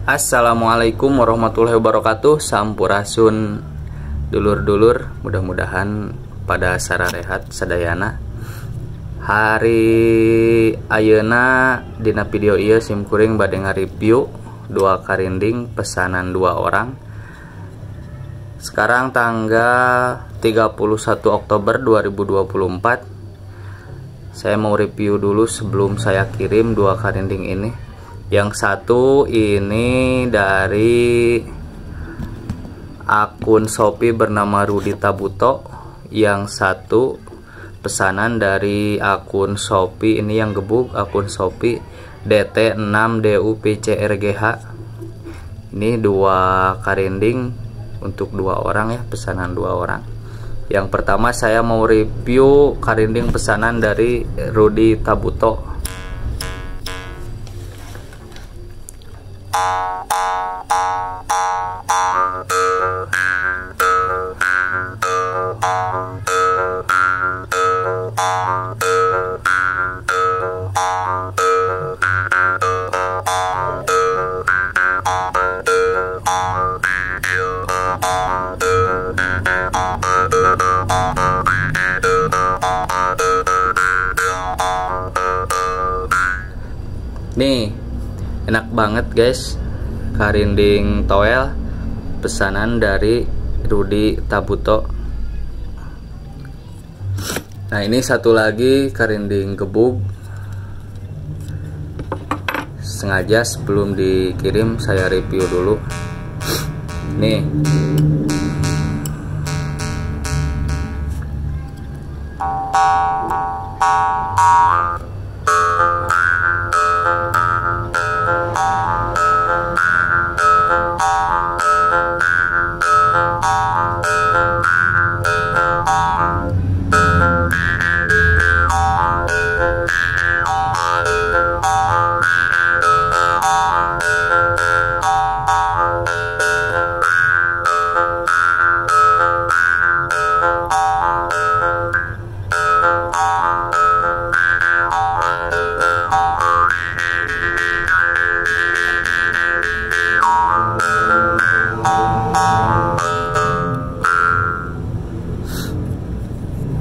Assalamualaikum warahmatullahi wabarakatuh. Sampurasun dulur-dulur, mudah-mudahan pada sararehat sadayana. Hari ayeuna dina video ieu simkuring bade ngareview 2 karinding pesanan 2 orang. Sekarang tanggal 31 Oktober 2024. Saya mau review dulu sebelum saya kirim 2 karinding ini. Yang satu ini dari akun Shopee bernama Rudi Tabuto. Yang satu pesanan dari akun Shopee ini yang gebuk, akun Shopee DT6DUPCRGH. Ini 2 karinding untuk 2 orang ya, pesanan 2 orang. Yang pertama saya mau review karinding pesanan dari Rudi Tabuto. Nih, enak banget guys, karinding towel pesanan dari Rudi Tabuto. Nah, ini satu lagi karinding gebuk. Sengaja sebelum dikirim saya review dulu. Nih.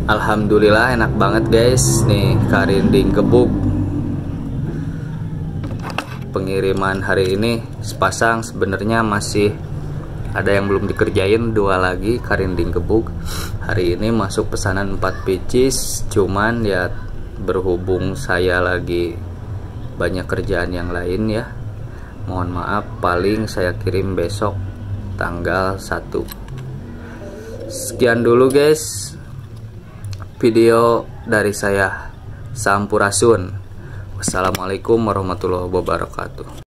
Alhamdulillah enak banget guys. Nih karinding gebuk. Pengiriman hari ini sepasang, sebenarnya masih ada yang belum dikerjain, 2 lagi karinding gebuk. Hari ini masuk pesanan 4 pieces, cuman ya berhubung saya lagi banyak kerjaan yang lain ya, mohon maaf, paling saya kirim besok tanggal 1. Sekian dulu guys video dari saya, Sampurasun. Wassalamualaikum warahmatullahi wabarakatuh.